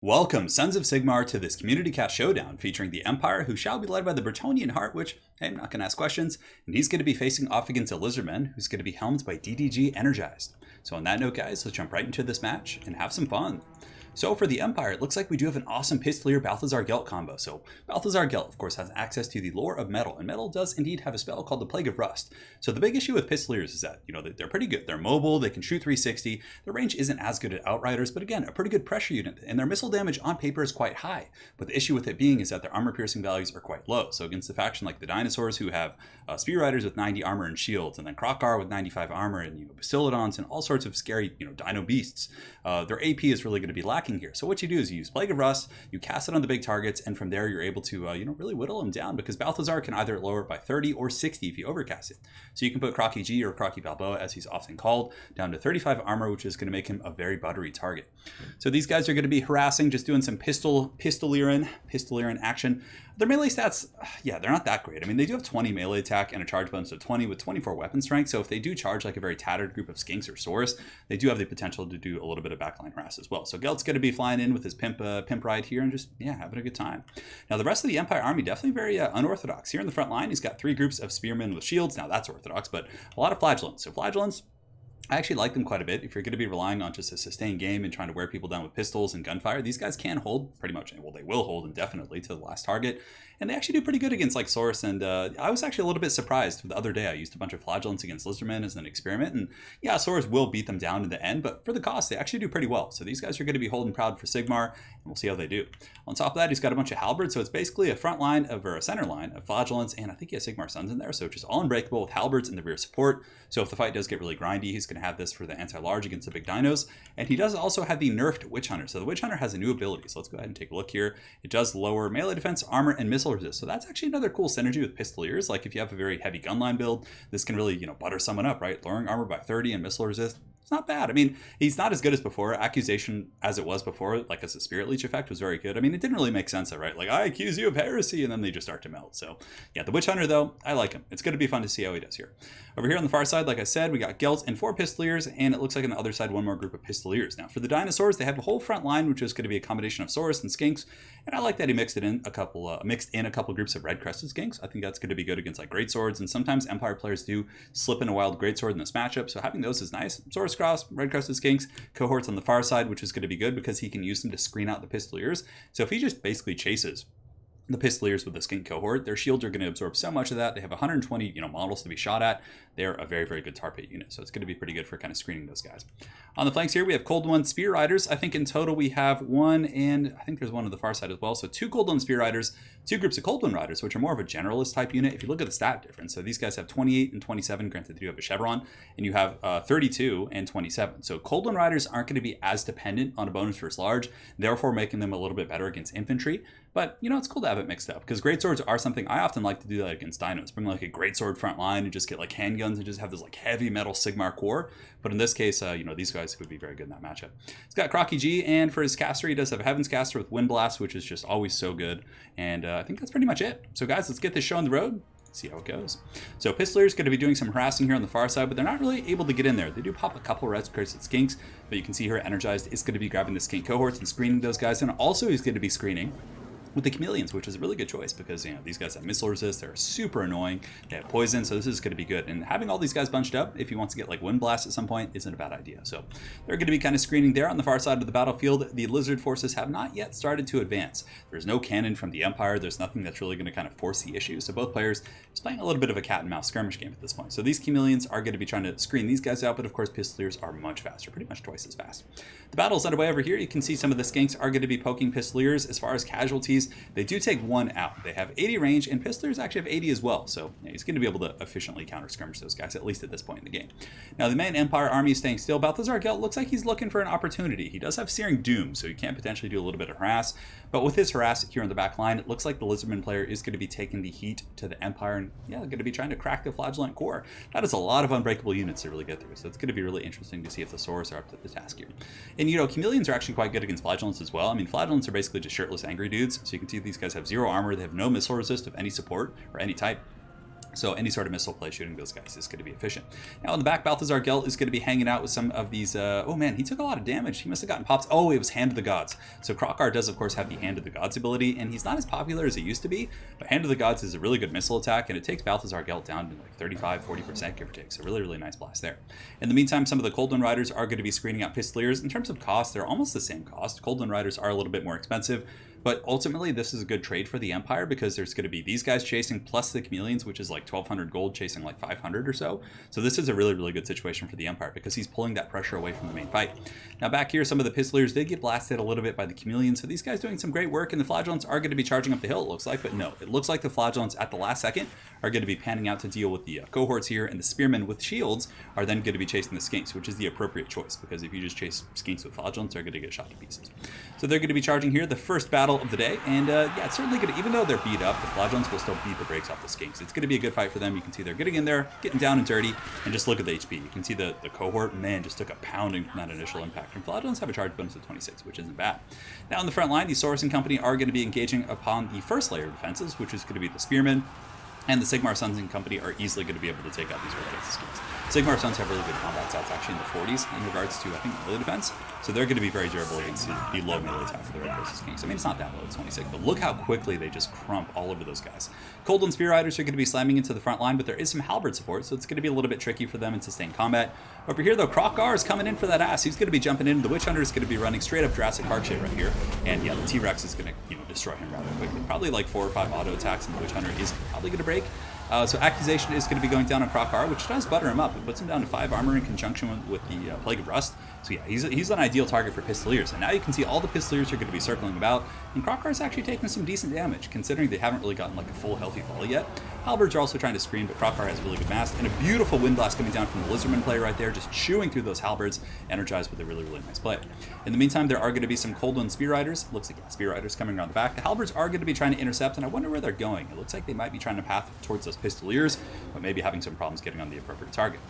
Welcome, Sons of Sigmar, to this Community Cast Showdown featuring the Empire, who shall be led by the Bretonnian Heart, which, hey, I'm not going to ask questions, and he's going to be facing off against a Lizardmen, who's going to be helmed by DDG Energized. So on that note, guys, let's jump right into this match and have some fun. So for the Empire, it looks like we do have an awesome Pistolier Balthazar Gelt combo. So Balthazar Gelt, of course, has access to the lore of Metal, and Metal does indeed have a spell called the Plague of Rust. So the big issue with Pistoliers is that, they're pretty good. They're mobile, they can shoot 360, their range isn't as good at Outriders, but again, a pretty good pressure unit, and their missile damage on paper is quite high. But the issue with it being is that their armor piercing values are quite low. So against the faction like the Dinosaurs, who have Spear Riders with 90 armor and shields, and then Krokar with 95 armor, and Bastiladons, and all sorts of scary, Dino beasts, their AP is really going to be lacking here. So what you do is you use Plague of Rust, you cast it on the big targets, and from there you're able to really whittle them down, because Balthazar can either lower it by 30 or 60 if you overcast it. So you can put Crocky G, or Crocky Balboa as he's often called, down to 35 armor, which is going to make him a very buttery target. So these guys are going to be harassing, just doing some Pistolier action. Their melee stats, yeah, they're not that great. I mean, they do have 20 melee attack and a charge bonus of 20 with 24 weapon strength. So if they do charge like a very tattered group of skinks or Saurus, they do have the potential to do a little bit of backline harass as well. So Gelt's going to be flying in with his pimp ride here and just, having a good time. Now, the rest of the Empire army, definitely very unorthodox. Here in the front line, he's got 3 groups of spearmen with shields. Now, that's orthodox, but a lot of flagellants. So flagellants, I actually like them quite a bit. If you're going to be relying on just a sustained game and trying to wear people down with pistols and gunfire, these guys can hold pretty much, well, they will hold indefinitely to the last target. And they actually do pretty good against like Saurus, and I was actually a little bit surprised. The other day I used a bunch of flagellants against Lizardmen as an experiment, and yeah, Saurus will beat them down in the end, but for the cost, they actually do pretty well. So these guys are going to be holding proud for Sigmar, and we'll see how they do. On top of that, he's got a bunch of halberds, so it's basically a front line or a center line of flagellants, and I think he has Sigmar Sons in there, so just all unbreakable with halberds in the rear support. So if the fight does get really grindy, he's going to have this for the anti-large against the big dinos, and he does also have the nerfed Witch Hunter. So the Witch Hunter has a new ability, so let's go ahead and take a look here. It does lower melee defense, armor, and missile resist, so that's actually another cool synergy with Pistoliers. Like if you have a very heavy gunline build, this can really, butter someone up, right? Lowering armor by 30 and missile resist. It's not bad. I mean, he's not as good as before. Accusation as it was before, like as a Spirit Leech effect, was very good. I mean, it didn't really make sense, right? Like, I accuse you of heresy, and then they just start to melt. So yeah, the Witch Hunter, though, I like him. It's going to be fun to see how he does here. Over here on the far side, like I said, we got Gelt and 4 Pistoliers, and it looks like on the other side, one more group of Pistoliers. Now, for the Dinosaurs, they have a whole front line, which is going to be a combination of Saurus and Skinks, and I like that he mixed in a couple groups of red-crested Skinks. I think that's going to be good against like Greatswords, and sometimes Empire players do slip in a wild Greatsword in this matchup, so having those is nice. Saurus Cross, red-crested Skinks, cohorts on the far side, which is going to be good because he can use them to screen out the Pistoliers. So if he just basically chases the Pistoliers with the Skink cohort, their shields are going to absorb so much of that. They have 120 models to be shot at. They're a very, very good tar pit unit, so it's going to be pretty good for kind of screening those guys. On the flanks here, we have Cold One Spear Riders. I think in total we have one, and I think there's one on the far side as well. So 2 Cold One Spear Riders, 2 groups of Cold One Riders, which are more of a generalist type unit. If you look at the stat difference, so these guys have 28 and 27, granted they do have a chevron, and you have 32 and 27. So Cold One Riders aren't going to be as dependent on a bonus versus large, therefore making them a little bit better against infantry. But, it's cool to have it mixed up, because Greatswords are something I often like to do that against dinos. Bring like a Greatsword front line and just get like handguns and just have this like heavy metal Sigmar core. But in this case, these guys would be very good in that matchup. He's got Crocky G, and for his caster, he does have a Heaven's Caster with Wind Blast, which is just always so good. And I think that's pretty much it. So guys, let's get this show on the road. See how it goes. So Pistoliers going to be doing some harassing here on the far side, but they're not really able to get in there. They do pop a couple red-crested Skinks, but you can see here Energized is going to be grabbing the Skink cohorts and screening those guys, and also he's going to be screening with the Chameleons, which is a really good choice because these guys have missile resist, they're super annoying, they have poison, so this is going to be good. And having all these guys bunched up, if he wants to get like Wind Blast at some point, isn't a bad idea. So they're going to be kind of screening there on the far side of the battlefield. The Lizard forces have not yet started to advance. There's no cannon from the Empire, there's nothing that's really going to kind of force the issue. So both players is playing a little bit of a cat and mouse skirmish game at this point. So these Chameleons are going to be trying to screen these guys out, but of course Pistoliers are much faster, pretty much twice as fast. The battle's underway over here. You can see some of the Skinks are going to be poking Pistoliers. As far as casualties, they do take 1 out. They have 80 range, and Pistoliers actually have 80 as well, so he's going to be able to efficiently counter skirmish those guys, at least at this point in the game. Now, the main Empire army is staying still. Balthazar Gelt looks like he's looking for an opportunity. He does have Searing Doom, so he can potentially do a little bit of harass, but with his harass here on the back line, it looks like the Lizardman player is going to be taking the heat to the Empire, and going to be trying to crack the Flagellant core. That is a lot of unbreakable units to really get through, so it's going to be really interesting to see if the Saurus are up to the task here. And Chameleons are actually quite good against Flagellants as well. I mean, Flagellants are basically just shirtless angry dudes, so you can see these guys have 0 armor, they have no missile resist of any support or any type. So any sort of missile play shooting those guys is going to be efficient. Now in the back, Balthazar Gelt is going to be hanging out with some of these... oh man, he took a lot of damage. He must have gotten pops. Oh, it was Hand of the Gods. So Krokar does, of course, have the Hand of the Gods ability, and he's not as popular as he used to be. But Hand of the Gods is a really good missile attack, and it takes Balthazar Gelt down to like 35-40%, give or take. So really, really nice blast there. In the meantime, some of the Coldwind Riders are going to be screening out Pistoliers. In terms of cost, they're almost the same cost. Coldwind Riders are a little bit more expensive. But ultimately, this is a good trade for the Empire because there's going to be these guys chasing plus the Chameleons, which is like 1,200 gold, chasing like 500 or so. So this is a really, really good situation for the Empire because he's pulling that pressure away from the main fight. Now back here, some of the Pistoliers did get blasted a little bit by the Chameleons. So these guys doing some great work, and the Flagellants are going to be charging up the hill, it looks like. But no, it looks like the Flagellants at the last second are going to be panning out to deal with the cohorts here, and the Spearmen with shields are then going to be chasing the Skinks, which is the appropriate choice because if you just chase Skinks with Flagellants, they're going to get shot to pieces. So they're going to be charging here, the first battle of the day, and yeah, it's certainly going to, even though they're beat up, the Flagellants will still beat the brakes off the Skinks. It's going to be a good fight for them. You can see they're getting in there, getting down and dirty, and just look at the HP. You can see the cohort, man, just took a pounding from that initial impact. And Flagellants have a charge bonus of 26, which isn't bad. Now in the front line, the Saurus and company are going to be engaging upon the first layer of defenses, which is going to be the Spearmen, and the Sigmar Sons and company are easily going to be able to take out these Red Skinks. Sigmar Sons have really good combat stats, actually in the 40s in regards to, I think, melee defense. So they're going to be very durable against the low melee attack for the Red Skinks. I mean, it's not that low, it's 26, but look how quickly they just crump all over those guys. Coldwind Spear Riders are going to be slamming into the front line, but there is some halberd support, so it's going to be a little bit tricky for them in sustained combat. Over here, though, Krokar is coming in for that ass. He's going to be jumping in. The Witch Hunter is going to be running straight up Jurassic Park shit right here. And yeah, the T-Rex is going to, destroy him rather quickly. Probably like 4 or 5 auto attacks, and the Witch Hunter is probably going to break. So Accusation is going to be going down on Krokar, which does butter him up. It puts him down to 5 armor in conjunction with the Plague of Rust. So yeah, he's an ideal target for Pistoliers. And now you can see all the Pistoliers are going to be circling about. And Krokar's actually taking some decent damage, considering they haven't really gotten like a full healthy volley yet. Halberds are also trying to screen, but Krokar has really good mass. And a beautiful Wind Blast coming down from the Lizardmen play right there, just chewing through those halberds, energized with a really, really nice play. In the meantime, there are going to be some Coldwind Spear Riders. Looks like Spear Riders coming around the back. The halberds are going to be trying to intercept, and I wonder where they're going. It looks like they might be trying to path towards those Pistoliers, but maybe having some problems getting on the appropriate target.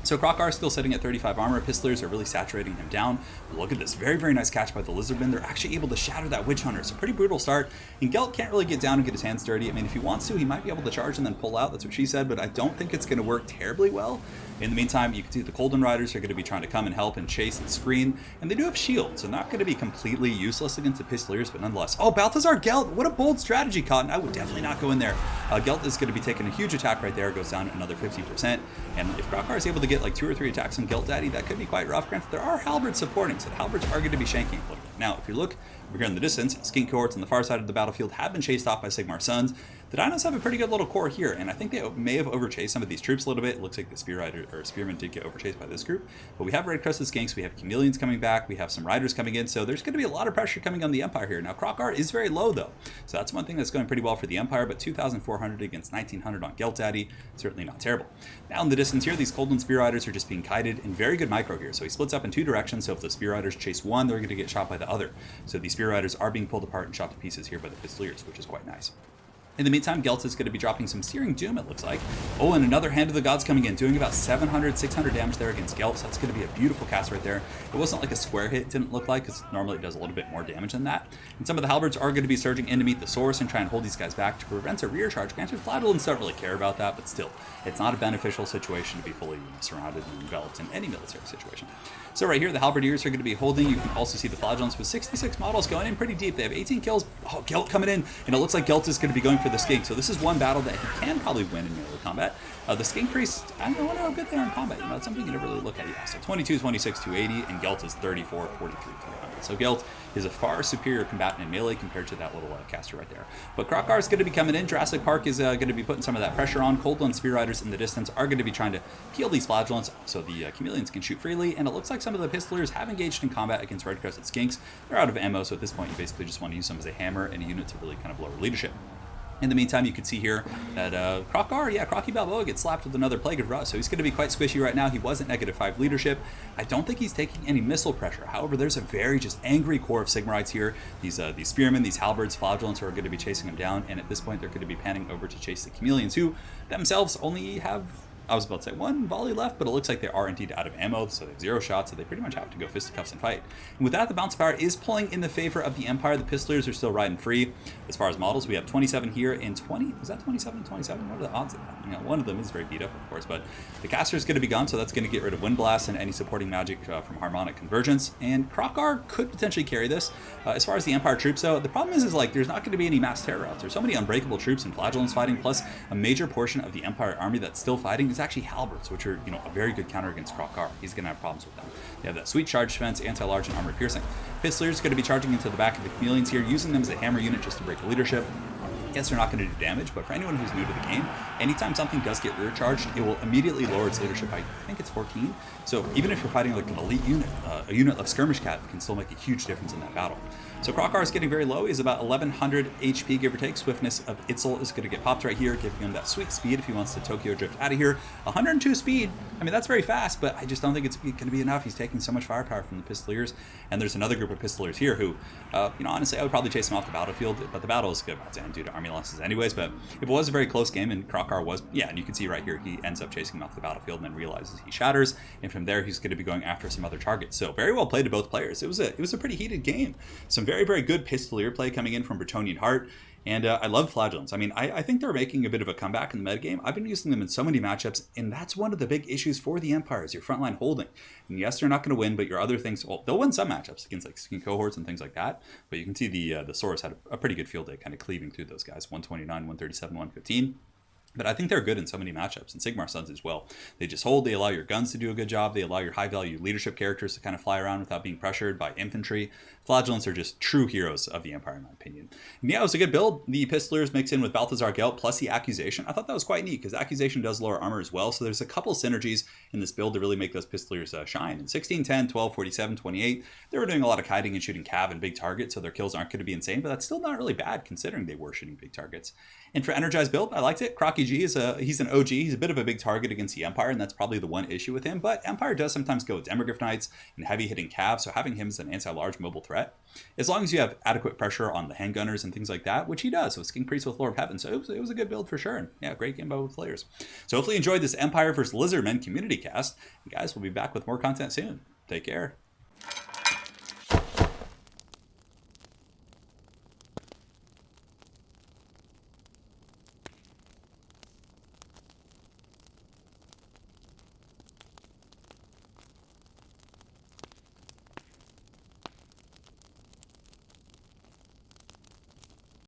So Krokar is still sitting at 35 armor. Pistoliers are really saturating him down. But look at this. Very, very nice catch by the Lizardmen. They're actually able to shatter that Witch Hunter. So pretty brutal start. And Gelt can't really get down and get his hands dirty. I mean, if he wants to, he might be able to charge and then pull out. That's what she said. But I don't think it's going to work terribly well. In the meantime, you can see the Coldwind Riders are going to be trying to come and help and chase and screen. And they do have shields, so not going to be completely useless against the Pistoliers, but nonetheless. Oh, Balthazar Gelt! What a bold strategy, Cotton. I would definitely not go in there. Gelt is going to be taking a huge attack right there. Goes down another 15%. And if Krokar is able to get like 2 or 3 attacks on Gelt Daddy, that could be quite rough. Granted, there are halberds supporting, so the halberds are going to be shanking a little bit. Now, if you look over here in the distance, Skink cohorts on the far side of the battlefield have been chased off by Sigmar Sons. The Dinos have a pretty good little core here, and I think they may have overchased some of these troops a little bit. It looks like the Spearmen did get overchased by this group. But we have Red-Crested Skinks, we have Chameleons coming back, we have some Riders coming in, so there's going to be a lot of pressure coming on the Empire here. Now, Krokar is very low, though, so that's one thing that's going pretty well for the Empire, but 2,400 against 1,900 on Gelt Daddy, certainly not terrible. Now, in the distance here, these Coldwind Spear Riders are just being kited, and very good micro here. So he splits up in 2 directions, so if the Spear Riders chase one, they're going to get shot by the other. So these Spear Riders are being pulled apart and shot to pieces here by the Pistoliers, which is quite nice. In the meantime, Gelt is going to be dropping some Searing Doom, it looks like. Oh, and another Hand of the Gods coming in, doing about 700, 600 damage there against Gelt, so that's going to be a beautiful cast right there. It wasn't like a square hit, it didn't look like, because normally it does a little bit more damage than that. And some of the halberds are going to be surging in to meet the Saurus and try and hold these guys back to prevent a rear charge. Granted, Flagellants don't really care about that, but still, it's not a beneficial situation to be fully surrounded and enveloped in any military situation. So right here, the halberdiers are going to be holding. You can also see the Flagellants with 66 models going in pretty deep. They have 18 kills. Oh, Gelt coming in, and it looks like Gelt is going to be going for the Skink. So this is one battle that he can probably win in melee combat. The Skink Priests, I don't know how good they are in combat. It's something you never really look at. Yeah, so 22, 26, 280, and Gelt is 34, 43, 300. So Gelt is a far superior combatant in melee compared to that little caster right there. But Krokar is going to be coming in. Jurassic Park is going to be putting some of that pressure on. Coldwind Spear Riders in the distance are going to be trying to peel these Flagellants so the Chameleons can shoot freely. And it looks like some of the Pistoliers have engaged in combat against Red-Crested Skinks. They're out of ammo, so at this point you basically just want to use them as a hammer and a unit to really kind of lower leadership. In the meantime, you can see here that Crocky Balboa gets slapped with another Plague of Rust, so he's going to be quite squishy right now. He was at -5 leadership. I don't think he's taking any missile pressure. However, there's a very just angry core of Sigmarites here. These Spearmen, these Halberds, Flagellants are going to be chasing him down, and at this point they're going to be panning over to chase the Chameleons, who themselves only have I was about to say 1 volley left, but it looks like they are indeed out of ammo, so they have 0 shots, so they pretty much have to go fisticuffs and fight. And with that, the bounce power is pulling in the favor of the Empire. The Pistolers are still riding free. As far as models, we have 27 here and 20. Was that 27 and 27? What are the odds of that? You know, one of them is very beat up, of course, but the caster is going to be gone, so that's going to get rid of Wind Blast and any supporting magic from Harmonic Convergence. And Krokar could potentially carry this. As far as the Empire troops, though, the problem is like there's not going to be any mass terror routes. There's so many unbreakable troops and flagellants fighting, plus a major portion of the Empire army that's still fighting is actually halberds, which are, you know, a very good counter against Krokar. He's going to have problems with them. They have that sweet charge defense, anti-large, and armor piercing. Pistolers going to be charging into the back of the chameleons here, using them as a hammer unit just to break the leadership. Yes, they're not going to do damage, but for anyone who's new to the game, anytime something does get rear charged, it will immediately lower its leadership by, I think it's 14. So even if you're fighting like an elite unit, a unit of Skirmish Cat can still make a huge difference in that battle. So Krokar is getting very low. He's about 1100 HP, give or take. Swiftness of Itzel is going to get popped right here, giving him that sweet speed if he wants to Tokyo drift out of here. 102 speed. I mean, that's very fast, but I just don't think it's going to be enough. He's taking so much firepower from the Pistoliers, and there's another group of Pistoliers here who, you know, honestly, I would probably chase him off the battlefield, but the battle is about to end due to army losses anyways. But if it was a very close game and Krokar was, yeah, and you can see right here, he ends up chasing him off the battlefield and then realizes he shatters, and from there he's going to be going after some other targets. So very well played to both players. It was a pretty heated game. Some very, very good Pistolier play coming in from Bretonnian Heart. And I love flagellants. I mean, I think they're making a bit of a comeback in the metagame. I've been using them in so many matchups, and that's one of the big issues for the Empire is your frontline holding. And yes, they're not going to win, but your other things, well, they'll win some matchups against like skin cohorts and things like that. But you can see the Saurus had a pretty good field day, kind of cleaving through those guys, 129, 137, 115. But I think they're good in so many matchups, and Sigmar Sons as well. They just hold, they allow your guns to do a good job, they allow your high-value leadership characters to kind of fly around without being pressured by infantry. Flagellants are just true heroes of the Empire, in my opinion. And yeah, it was a good build. The Pistolers mixed in with Balthazar Gelt plus the Accusation. I thought that was quite neat, because Accusation does lower armor as well, so there's a couple synergies in this build to really make those Pistolers shine. In 16, 10, 12, 47, 28, they were doing a lot of kiting and shooting cav and big targets, so their kills aren't going to be insane, but that's still not really bad, considering they were shooting big targets. And for Energized build, I liked it. Crocky G he's an OG. He's a bit of a big target against the Empire, and that's probably the one issue with him. But Empire does sometimes go with Demogryph Knights and heavy hitting cav, so having him as an anti-large mobile threat, as long as you have adequate pressure on the handgunners and things like that, which he does with King Priest with Lord of Heaven. So it was a good build for sure. And yeah, great game by both players. So hopefully you enjoyed this Empire versus Lizardmen community cast. And guys, we'll be back with more content soon. Take care.